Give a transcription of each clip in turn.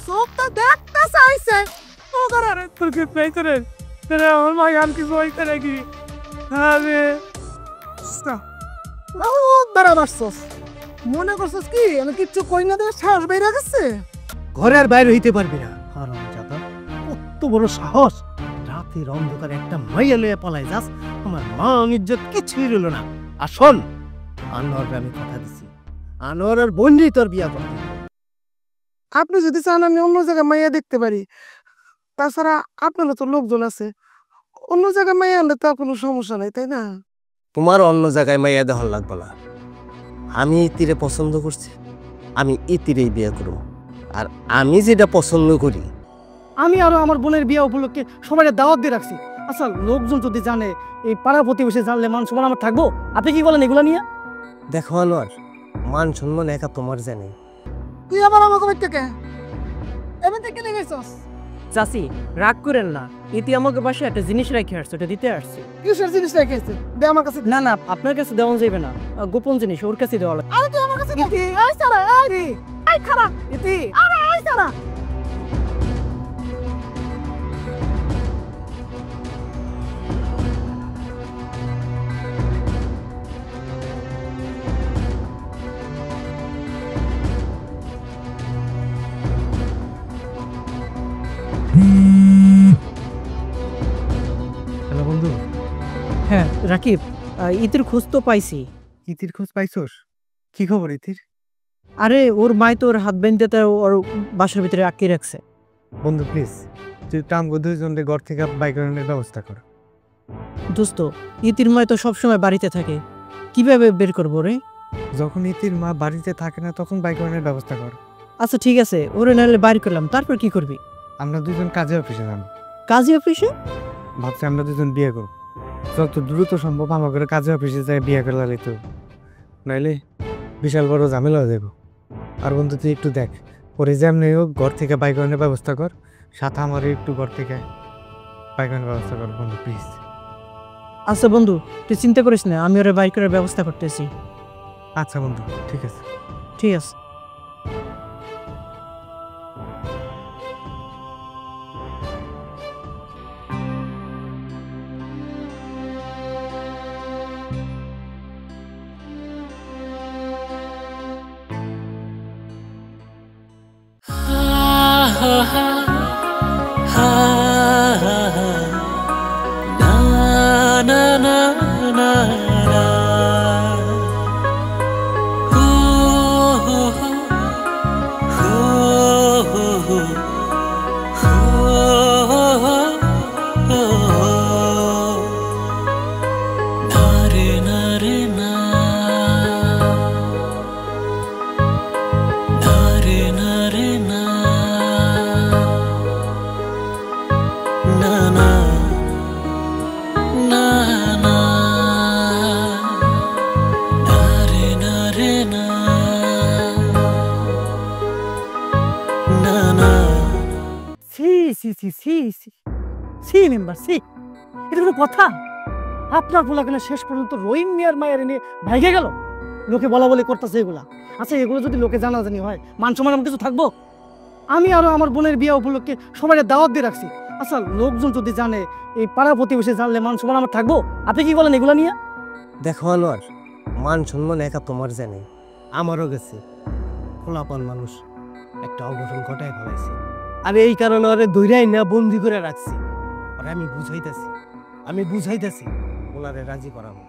চোখটা দেখতে চাইছে ও করে তোর কি প্লে করে তেরে আমার মা গান কি বই করে কি আরে ও দাঁড়া মারছস মনে করছস কি আমি কিচ্ছু কই না দিয়ে সাহস বাইরে গেছে ঘরে আর বাইরে হইতে পারবি না হারামজাদা কত বড় সাহস রাতের অন্ধকারে একটা মাইয়া লইয়া পালাই যাস আমার মান ইজ্জত কিছুই রইল না আর শোন আনোয়ারকে আমি কথা দিছি আনোয়ার আর বন্ধি তোর বিয়া করবে আপনি যদি চান আমি অন্য জায়গায় মাইয়া দেখতে পারি তাছাড়া আপনারও তো লোকজন আছে অন্য জায়গায় মাইয়া আনলে তো কোনো সমস্যা নাই তাই না তোমার অন্য জায়গায় মাইয়া দেওয়ার লাগবে না আমি ইতিরে পছন্দ করছি আমি ইতিরেই বিয়ে করব আর আমি যেটা পছন্দ করি আমি আরো আমার বোনের বিয়ে উপলক্ষে সবাই দাওয়াত দিয়ে রাখছি আচ্ছা লোকজন যদি জানে এই পাড়া প্রতিবেশী জানলে মান সম্মান আমার থাকবো আপনি কি বলেন এগুলা নিয়ে দেখো আনোয়ার মান সম্মান একা তোমার জানে তুই আবার আমাকে বাইতে কে এমনিতে কেলে গেছস চাচি রাগ করেন না ইতি আমাকে পাশে একটা জিনিস রেখে আসছে ওটা দিতে আসছে কিসের জিনিস রেখেছে দে আমার কাছে না না আপনার কাছে দেওয়া যাবে না গোপন জিনিস ওর কাছে দেওয়া লাগবে আরে তুই আমার কাছে দিবি আই সারা আরে আই খারাপ ইতি আরে আই সারা হ্যালো বন্ধু হ্যাঁ রাকিব ইতির খোঁজ তো পাইছি ইতির খোঁজ পাইছোস কি খবর ইতির আরে ওর মাই তো ওর হাত বেঁধে ওর বাসার ভিতরে আটকে রাখছে বন্ধু প্লিজ তুই টামগো দুইজনের ঘর থেকে বাইকের ব্যবস্থা কর দোস্ত ইতির মাই তো সবসময় বাড়িতে থাকে কিভাবে বের করবো রে যখন ইতির মা বাড়িতে থাকে না তখন বাইকের ব্যবস্থা কর আচ্ছা ঠিক আছে ওরে নাহলে বাইর করলাম তারপর কি করবি আমরা দুজন কাজে অফিসে যাবো কাজী অফিসে ভাবছি আমরা দুজন বিয়ে করব যত দ্রুত সম্ভব আমাকে কাজে অফিসে যাই বিয়ে করে লালি তো নাইলে বিশাল বড় ঝামেলা হয়ে যাবো আর বন্ধু তুই একটু দেখ পরে যেমনি হোক ঘর থেকে বাইকের ব্যবস্থা কর সাথে আমার একটু ঘর থেকে বাইকের ব্যবস্থা কর বন্ধু প্লিজ আচ্ছা বন্ধু তুই চিন্তা করিস না আমি ওরা বাইর করার ব্যবস্থা করতেছি আচ্ছা বন্ধু ঠিক আছে ঠিক আছে কথা আপনার পোলাগুলো শেষ পর্যন্ত রহিম মিয়ার মায়ের নিয়ে ভাইগে গেল লোকে বলা বলি করতেছে এগুলা আচ্ছা এগুলো যদি লোকে জানাজানি হয় মান সম্মান আমার কিছু থাকবো আমি আরো আমার বোনের বিয়ে উপলক্ষে সবাই দাওয়াত দিয়ে রাখছি আচ্ছা লোকজন যদি জানে এই পাড়া প্রতিবেশী জানলে মান সম্মান আমার থাকবো আপনি কি বলেন এগুলা নিয়ে দেখো আনোয়ার মান সম্মান একা তোমার জানে আমারও গেছে খোলাপান মানুষ একটা অঘটন ঘটায় ফেলাইছে আর এই কারণে ওরে দৈরাই না বন্দি করে রাখছি আর আমি বুঝাইতেছি ওনারে রাজি করাবো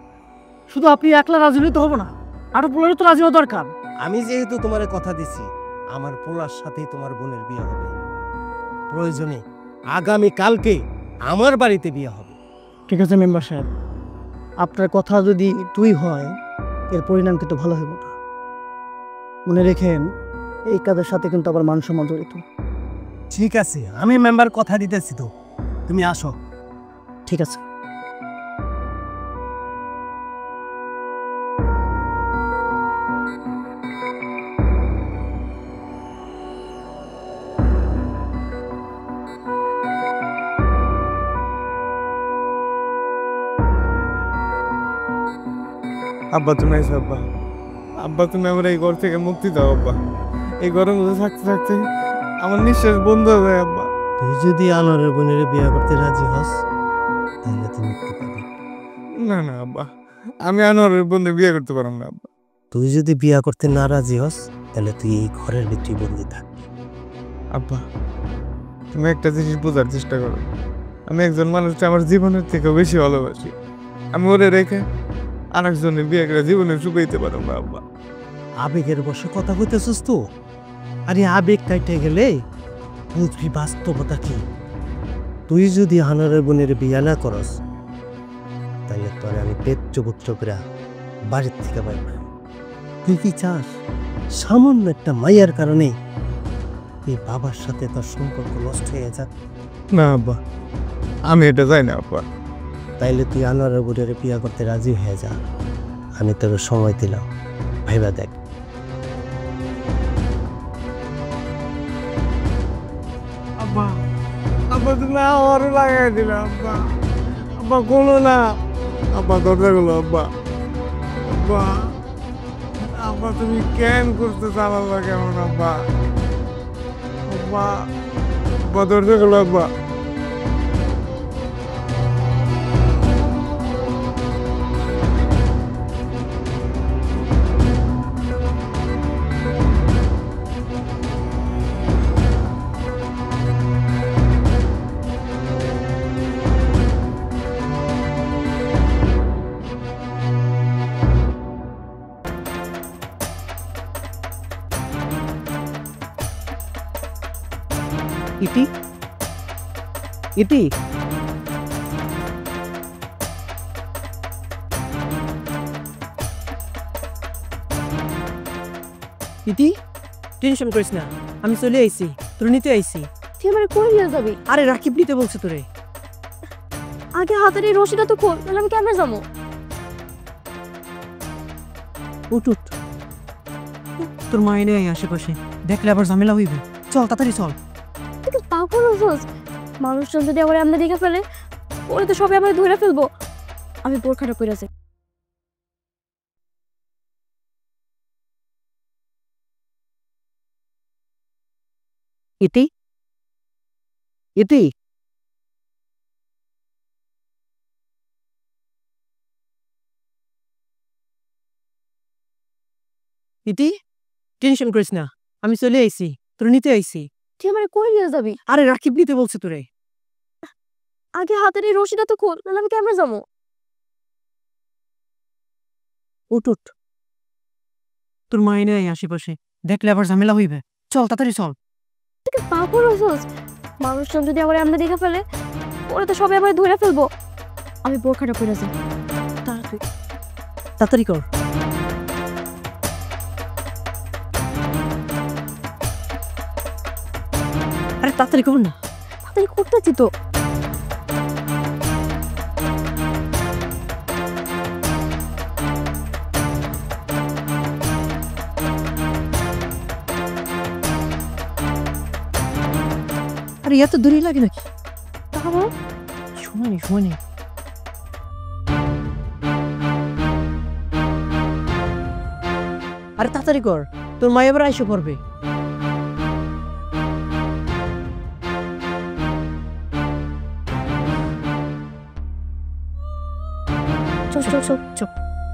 শুধু আপনি একলা রাজি হলে তো হবো না আরো পোলারও তো রাজি হওয়া দরকার আমি যেহেতু তোমার কথা দিছি আমার পোলার সাথেই তোমার বোনের বিয়ে হবে প্রয়োজনে আগামী কালকে আমার বাড়িতে বিয়ে হবে ঠিক আছে মেম্বার সাহেব আপনার কথা যদি তুই হয় এর পরিণাম কিন্তু ভালো হবে না মনে রেখেন এই কাজের সাথে কিন্তু আবার মান সম্মান জড়িত ঠিক আছে আমি মেম্বার কথা দিতেছি তো তুমি আসো ঠিক আছে আব্বা তুমি এসো আব্বা আব্বা তুমি আমার এই ঘর থেকে মুক্তি দাও আব্বা এই ঘরের মধ্যে থাকতে থাকতে আমার নিঃশ্বাস বন্ধ হয়ে যায় আব্বা। তুই যদি আনোয়ারের বোনের বিয়ে করতে রাজি হস তাহলে তুই মুক্তি পাবি। না না আব্বা, আমি আনোয়ারের বন্ধু বিয়ে করতে পারবো না আব্বা। তুই যদি বিয়ে করতে না রাজি হস তাহলে তুই এই ঘরের ভিতরে বন্দি থাকবি। আব্বা, তুমি একটা জিনিস বোঝার চেষ্টা করো। আমি একজন মানুষকে আমার জীবনের থেকে বেশি ভালোবাসি। আমি ওরে রেখে আরেকজনের বিয়ে করে জীবনে শুকাইতে পারবো না আব্বা। আবেগের বসে কথা কইতেছিস তো? আরে আবেগ কাইটে গেলে বুঝবি বাস্তবতা কি। তুই যদি আনোয়ারের বোনের বিয়ে না করস তাহলে তোরে আমি পেচ্চ পুত্র করে বাড়ির থেকে বাইর করব। তুই কি চাস সামান্য একটা মাইয়ার কারণে এই বাবার সাথে তোর সম্পর্ক নষ্ট হয়ে যাক? না আব্বা, আমি এটা চাই না আব্বা। তাইলে তুই আনোয়ারের বোনের বিয়ে করতে রাজি হয়ে যা। আমি তোর সময় দিলাম, ভাইবা দেখ। আব্বা, আব্বা তুমি আমারও লাগাই দিলে আব্বা। আব্বা কোনো না, আব্বা দরজা গুলো আব্বা। আব্বা, আব্বা তুমি কেন করতে চালাবা কেমন আব্বা? আব্বা, আব্বা দরজা গুলো আব্বা। ইতি ইতি ইতি টেনশন করিস না, আমি চলে আইছি, তোর নিতে আইছি। তুই আমার কই নিয়ে যাবি? আরে রাকিব নিতে বলছে তোরে। আগে হাতের এই রশিটা তো খোল, তাহলে আমি কেমনে যাবো? উঠ উঠ, তোর মা এনে আশেপাশে, দেখলে আবার ঝামেলা হইবে। চল তাড়াতাড়ি চল। তুই কি পাগল হচ্ছিস? মানুষজন যদি আমার এমনি দেখে ফেলে, ওরা তো সবাই আমার ধরে ফেলবো। আমি বোরখাটা পরে আছি। ইতি ইতি ইতি টেনশন করিস না, আমি চলে আইছি, তোর নিতে আইছি। তুই আমার কই নিয়ে যাবি? আরে রাকিব নিতে বলছে তোরে। আগে হাতের এই রশিটা তো খোল, তাহলে আমি কেমনে যাবো? উঠ উঠ, তোর মা এনে আশেপাশে, দেখলে আবার ঝামেলা হইবে। চল তাড়াতাড়ি চল। তুই কি পাগল হচ্ছিস? মানুষজন যদি আমার এমনি দেখে ফেলে, ওরা তো সবাই আমার ধরে ফেলবো। আমি বোরখাটা পরে আছি। তাড়াতাড়ি তাড়াতাড়ি কর। আরে তাড়াতাড়ি কর না। তাড়াতাড়ি করতেছি তো। আরে এত দূরই লাগে নাকি? তাহলে সময় নেই সময় নেই। আরে তাড়াতাড়ি কর, তোর মা এবার আইসো করবে। চল চল চল। চুপ,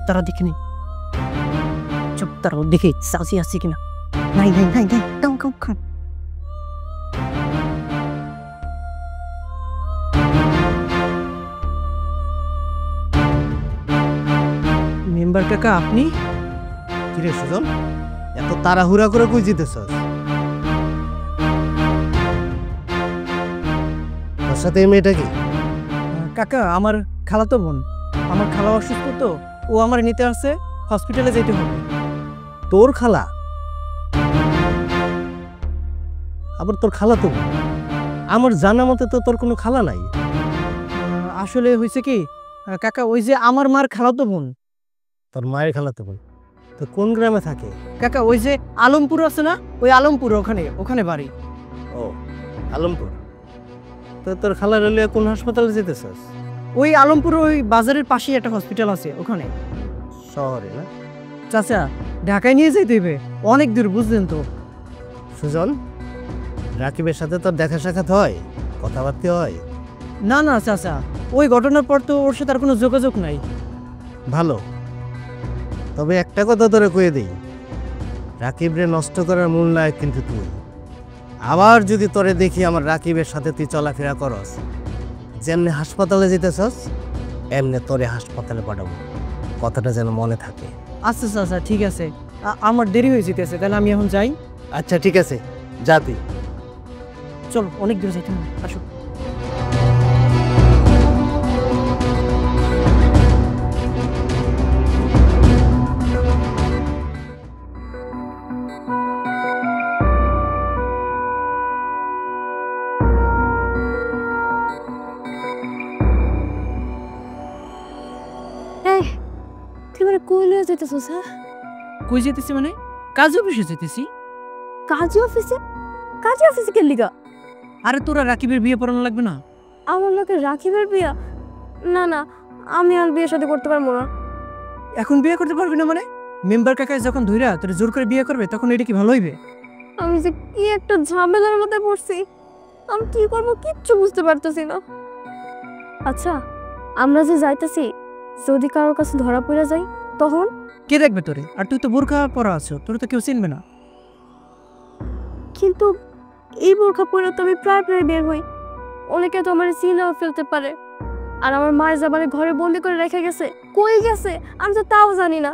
তারা দেখে নি। চুপ, তারা দেখে সাহসী আসছে কিনা। নাই নাই নাই নাই, কাম কাম কাম। মেম্বার কাকা আপনি? কিরে সুজন, এত তাড়াহুড়া করে কই যেতেছস? তোর সাথে এই মেয়েটা কি? কাকা আমার খালাতো বোন। আমার খালা অসুস্থ তো, ও আমার নিতে আসছে, হসপিটালে যেতে হবে। তোর খালা? আবার তোর খালা তো? আমার জানা মতে তো তোর কোনো খালা নাই। আসলে হয়েছে কি কাকা, ওই যে আমার মার খালাতো বোন। তোর মায়ের খালা তো বোন? তো কোন গ্রামে থাকে? কাকা ওই যে আলমপুর আছে না, ওই আলমপুর, ওখানে ওখানে বাড়ি। ও আলমপুর। তো তোর খালা রেলে কোন হাসপাতালে যেতেছস? ওই আলমপুর ওই বাজারের পাশেই একটা হসপিটাল আছে ওখানে। শহরে না? চাচা ঢাকায় নিয়ে যেতে হইবে, অনেক দূর বুঝলেন তো। সুজন, রাকিবের সাথে তোর দেখা সাক্ষাৎ হয়, কথাবার্তা হয়? না না চাচা, ওই ঘটনার পর তো ওর সাথে আর কোনো যোগাযোগ নাই। ভালো, তবে একটা কথা তোরে কয়ে দিই, রাকিবরে নষ্ট করার মূল নায়ক কিন্তু তুই। আবার যদি তোরে দেখি আমার রাকিবের সাথে তুই চলাফেরা করস, যেমনি হাসপাতালে যেতেছস এমনি তোরে হাসপাতালে পাঠাবো, কথাটা যেন মনে থাকে। আচ্ছা চাচা ঠিক আছে, আমার দেরি হয়ে যেতেছে, তাহলে আমি এখন যাই। আচ্ছা ঠিক আছে, যা তুই। চলো, অনেক দূরে যাইতে হবে, আসো। এই তুই মানে কই লয়ে যেতেছস? হ্যাঁ, কই যেতেছি মানে? কাজ অফিসে যেতেছি। কাজী অফিসে? কাজী অফিসে কে লিগা? আরে তোরা রাকিবের বিয়ে পড়ানো লাগবে না? আমার লোকে রাখিবের বিয়া? না না, আমি আর বিয়ে শাদী করতে পারবো না। এখন বিয়ে করতে পারবি না মানে? মেম্বার কাকায় যখন ধইরা তোর জোর করে বিয়ে করবে তখন এটা কি ভালো হইবে? আমি যে কি একটা ঝামেলার মধ্যে পড়ছি, আমি কি করবো কিচ্ছু বুঝতে পারতেছি না। আচ্ছা, আমরা যে যাইতেছি, যদি কারোর কাছে ধরা পড়ে যাই তখন? কে দেখবে তোরে? আর তুই তো বোরখা পরা আছো, তোর তো কেউ চিনবে না। কিন্তু এই বোরখা পরে তো আমি প্রায় প্রায় বের হই, অনেকে তো আমার চিনাও ফেলতে পারে। আর আমার মায়ের জামানে ঘরে বন্দি করে রেখে গেছে, কই গেছে আমি তো তাও জানি না।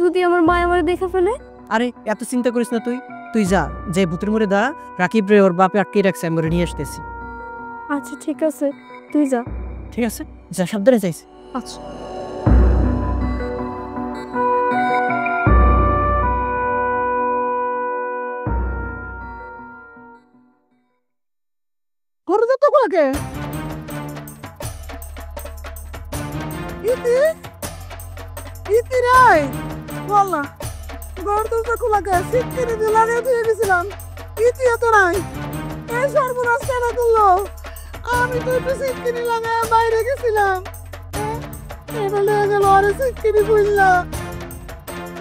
যদি আমার মা আমার দেখে ফেলে? আরে এত চিন্তা করিস না, তুই তুই যা, যে ভূতের মোড়ে দা, রাকিব রে ওর বাপে আটকে রাখছে, আমি ওরে নিয়ে আসতেছি। আচ্ছা ঠিক আছে, তুই যা। ঠিক আছে, যা, সাবধানে যাইস। আচ্ছা। ঘরে যেতে কোলাকে ইতি ইতি রে বল না, ঘর তো কোলাকে সিটকে দিয়ে লাগিয়ে দিয়ে গেছিলাম, ইতি এত নাই। এই সর্বনাশ কেন করলো? আমি তো একটু সিটকিনি লাগায় বাইরে গেছিলাম, এটা লেগে গেল। আরে সিটকিনি বুঝলা,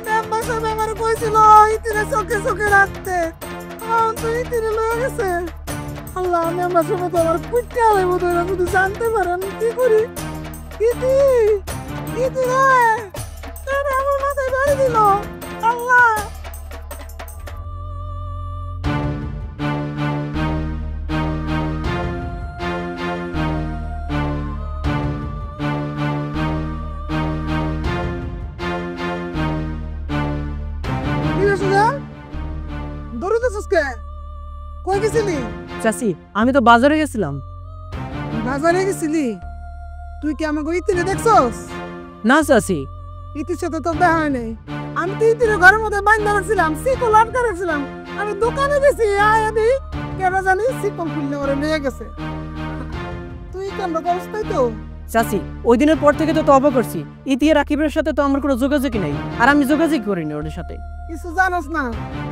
মেম্বার সাহেব আমার কইছিল ইতিরে চোখে চোখে রাখতে, তো ইতিরে লয়ে গেছে। আল্লাহ, আমি আমার সময় তো আমার কুইটা লাগবো, তো এরা যদি জানতে পারে আমি কি করি? ইতি ইতি রে, তারা আমার মাথায় বাড়ি দিল। আল্লাহ, কই গেছিলি? চাচি, আমি তো বাজারে গেছিলাম। বাজারে গেছিলি? তুই কি আমাকে ইতিরে দেখছস? না চাচি, ইতির সাথে তো দেখা হয় নাই। আমি তো ইতির ঘরের মধ্যে বাইন্ধা রাখছিলাম, সিকল আটকা রাখছিলাম। আমি দোকানে গেছি, আয় আমি কেন জানি সিকল খুললে ওরে নিয়ে গেছে। তুই কেন করস তাই তো? চাচি ওই দিনের পর থেকে তো তবা করছি, ইতিয়ে রাকিবের সাথে তো আমার কোনো যোগাযোগই নাই, আর আমি যোগাযোগ করিনি ওদের সাথে। কিছু জানোস না,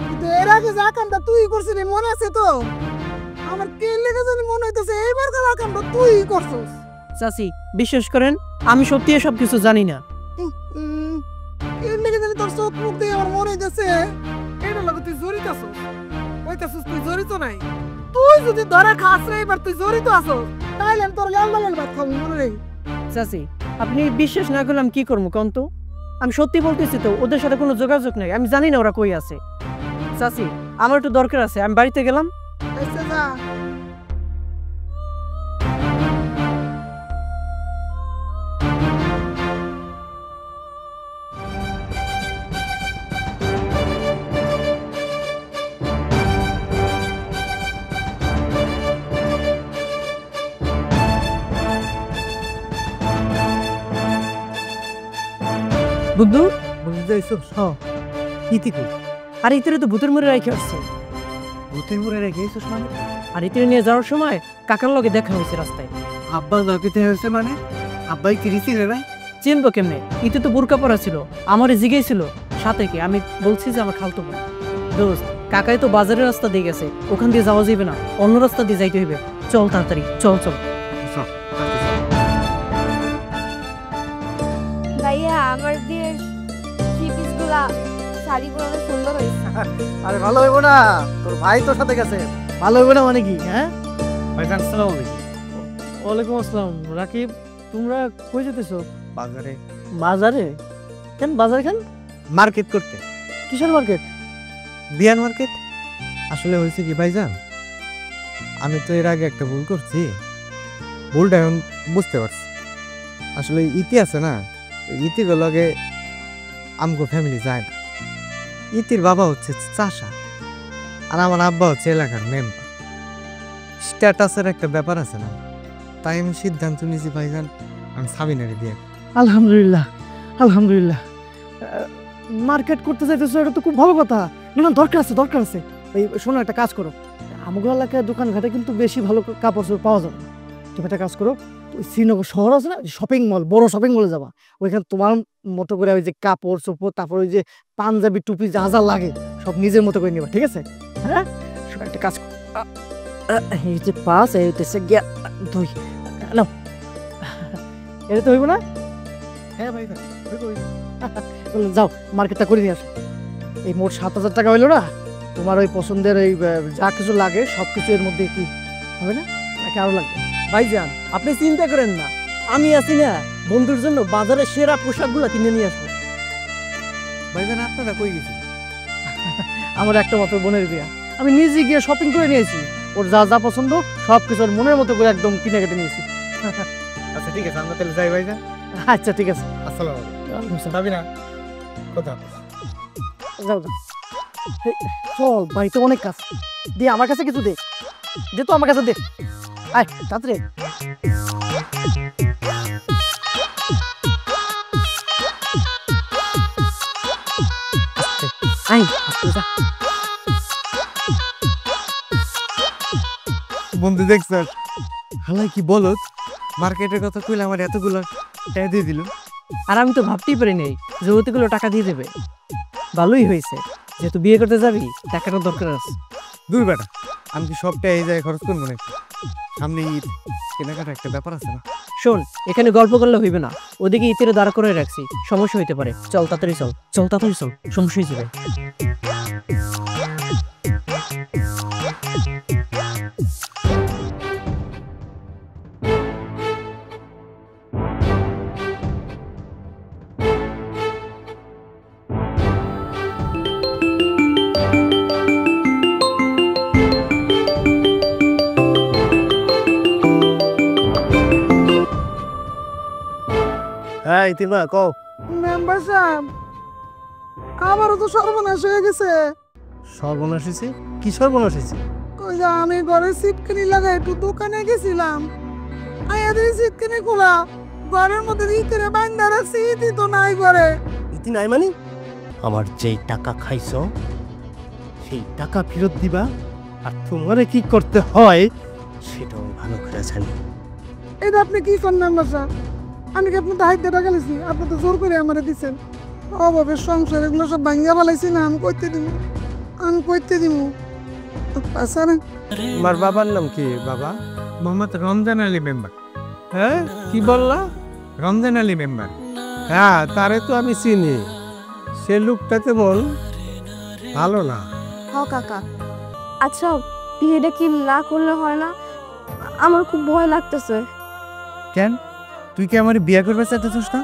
কিন্তু এর আগে যা কামটা তুই করছিলি মনে আছে তো? আমার কে লেগে জানি মনে হইতেছে এইবার কার কামটা তুই করছস। চাচি বিশ্বাস করেন, আমি সত্যি সব কিছু জানি না। এর লেগে জানি তোর চোখ মুখ দিয়ে আমার মনে হইতেছে এটা লাগে তুই জড়িত আছস। কইতাছস তুই জড়িত নাই? তুই যদি ধরা খাস রে এবার তুই জড়িত আছস, তাইলে আমি তোর লাল লাল ভাত খাবো, মনে রে। চাচি আপনি বিশ্বাস না করলাম কি করবো কন্ত? আমি সত্যি বলতেছি তো, ওদের সাথে কোনো যোগাযোগ নাই, আমি জানি না ওরা কই আছে। চাচি আমার একটু দরকার আছে, আমি বাড়িতে গেলাম। আচ্ছা যা। বুদ্ধু, বুঝতে এইসব সব ইতি কই? আর ইতিরে তো ভূতের মোড়ে রাখে আসছে। ভূতের মোড়ে রেখে এইসব মানে? আর ইতিরে নিয়ে যাওয়ার সময় কাকার লগে দেখা হয়েছে রাস্তায়। আব্বা লকিতে হয়েছে মানে? আব্বাই কিরিছি রে ভাই? চিনবো কেমনে? ইতি তো বোরকা পরা ছিল, আমারে জিগেছিল সাথে কি, আমি বলছি যে আমার খালতো বোন। দোস্ত, কাকাই তো বাজারের রাস্তা দিয়ে গেছে, ওখান দিয়ে যাওয়া যাবে না, অন্য রাস্তা দিয়ে যাইতে হইবে। চল তাড়াতাড়ি, চল চল। ভাইয়া, আমার বিয়ের থ্রি পিসগুলা শাড়িগুলো অনেক সুন্দর হয়েছে। আরে ভালো হইব না, তোর ভাই তোর সাথে গেছে, ভালো হবে না মানে কি? হ্যাঁ, ভাইজান আসসালামু আলাইকুম। ওয়ালাইকুম আসসালাম। রাকিব, তোমরা কই যেতেছো? বাজারে বাজারে? কেন বাজার কেন? মার্কেট করতে। কিসের মার্কেট? বিয়ার মার্কেট। আসলে হয়েছে কি ভাইজান, আমি তো এর আগে একটা ভুল করছি, ভুলটা এখন বুঝতে পারছি। আসলে ইতি আছে না, ইতিগুলোকে আমগো ফ্যামিলি যায় না। ইতির বাবা হচ্ছে চাষা আর আমার আব্বা হচ্ছে এলাকার মেম্বার। স্ট্যাটাসের একটা ব্যাপার আছে না, তাই আমি সিদ্ধান্ত নিয়েছি ভাইজান আমি সাবিনারে দিয়ে। আলহামদুলিল্লাহ, আলহামদুলিল্লাহ। মার্কেট করতে চাইতেছো, এটা তো খুব ভালো কথা। না না, দরকার আছে, দরকার আছে। এই শোনো, একটা কাজ করো, আমগো এলাকায় দোকানঘাটে কিন্তু বেশি ভালো কাপড় চোপড় পাওয়া যাবে না। তুমি একটা কাজ করো, ওই শ্রীনগর শহর আছে না, শপিং মল, বড় শপিং মলে যাবা। ওইখানে তোমার মতো করে ওই যে কাপড় চোপড়, তারপর ওই যে পাঞ্জাবি টুপি যা যা লাগে সব নিজের মতো করে নিবা, ঠিক আছে? হ্যাঁ, শোনো একটা কাজ করো, এই যে পাঁচ, এই হইতেছে গিয়া 2, নাও। এটা তো হইব না? হ্যাঁ ভাইজান যাও মার্কেটটা করে নিয়ে আসো। এই মোট 7,000 টাকা হইলো না? তোমার ওই পছন্দের এই যা কিছু লাগে সব কিছু এর মধ্যে কি হবে না, নাকি আরো লাগবে? ভাইজান আপনি চিন্তা করেন না, আমি আছি না, বন্ধুর জন্য বাজারে সেরা পোশাকগুলো কিনে নিয়ে আসবো। ভাইজান আপনারা কই গেছেন? আমার একটা মাত্র বোনের বিয়া, আমি নিজে গিয়ে শপিং করে নিয়েছি। ওর যা যা পছন্দ সব কিছু ওর মনের মতো করে একদম কিনে কেটে নিয়েছি। আচ্ছা ঠিক আছে, আমরা তাহলে যাই ভাইজান। আচ্ছা ঠিক আছে, আসসালামু আলাইকুম। সাবিনা কোথা? যাও যাও। এই, চল, বাড়িতে অনেক কাজ। দে আমার কাছে কিছু দে, দে তো আমার কাছে দে। আয় তাড়াতাড়ি। আয় আস্তে যা। বন্ধু দেখছ হালাই কি বলত, মার্কেটের কথা কইলে আমার এতগুলো টাকা দিয়ে দিল। আর আমি তো ভাবতেই পারি নাই যে ওতেগুলো টাকা দিয়ে দেবে। ভালোই হয়েছে, যেহেতু বিয়ে করতে যাবি টাকাটা দরকার আছে। দূর বেটা, আমি কি সবটা এই জায়গায় খরচ করবো নাকি? সামনে ঈদ, কেনাকাটা একটা ব্যাপার আছে না? শোন, এখানে গল্প করলে হইবে না, ওদিকে ইতিরে দাঁড় করে রাখছি, সমস্যা হইতে পারে। চল তাড়াতাড়ি চল, চল তাড়াতাড়ি চল, সমস্যা হয়ে যাবে। হ্যাঁ ইতিমা কও। মেম্বার সাহেব, আমারও তো সর্বনাশ হয়ে গেছে। সর্বনাশ হয়েছে? কি সর্বনাশ হয়েছে? কই যা, আমি ঘরে সিটকানি লাগাই একটু দোকানে গেছিলাম, আয়া দেখি সিটকানি খোলা, ঘরের মধ্যে ভিতরে বান্ধা রাখছি, ইতি তো নাই ঘরে। ইতি নাই মানে? আমার যেই টাকা খাইছো সেই টাকা ফেরত দিবা, আর তোমারে কি করতে হয় সেটাও ভালো করে জানি। এটা আপনি কি করেন মেম্বার সাহেব? আমি কি আপনার দায়িত্ব টাকা লিছি? আপনি তো জোর করে আমার দিচ্ছেন। অভাবের সংসার এগুলো সব ভাঙ্গা ফেলাইছি না, আমি করতে দিব, আমি করতে দিব। তোমার বাবার নাম কি বাবা? মোহাম্মদ রমজান আলী মেম্বার। হ্যাঁ কি বললা? রমজান আলী মেম্বার। হ্যাঁ তারে তো আমি চিনি, সে লোকটা তেমন ভালো না। হ কাকা। আচ্ছা, বিয়েটা কি না করলে হয় না? আমার খুব ভয় লাগতেছে। কেন, তুই কি আমার বিয়ে করবে চাইতেছিস না?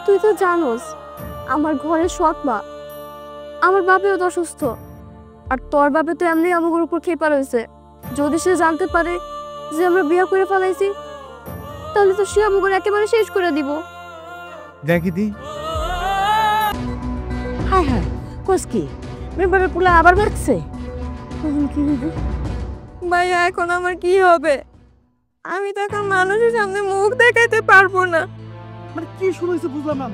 তুই তো জানোস আমার ঘরের সৎ মা, আমার বাপেও তো অসুস্থ, আর তোর বাপে তো এমনি আমাদের উপর খেপা রয়েছে। যদি সে জানতে পারে যে আমরা বিয়ে করে ফেলাইছি, তাহলে তো সে আমাদের একেবারে শেষ করে দিব। দেখি দি। হায় হায়, কোস কি মেম্বারের পোলা আবার বাড়ছে? তখন কি হবে ভাইয়া? এখন আমার কি হবে? আমি তো এখন মানুষের সামনে মুখ দেখাইতে পারবো না। মানে কি শুরু হয়েছে বুঝলাম না।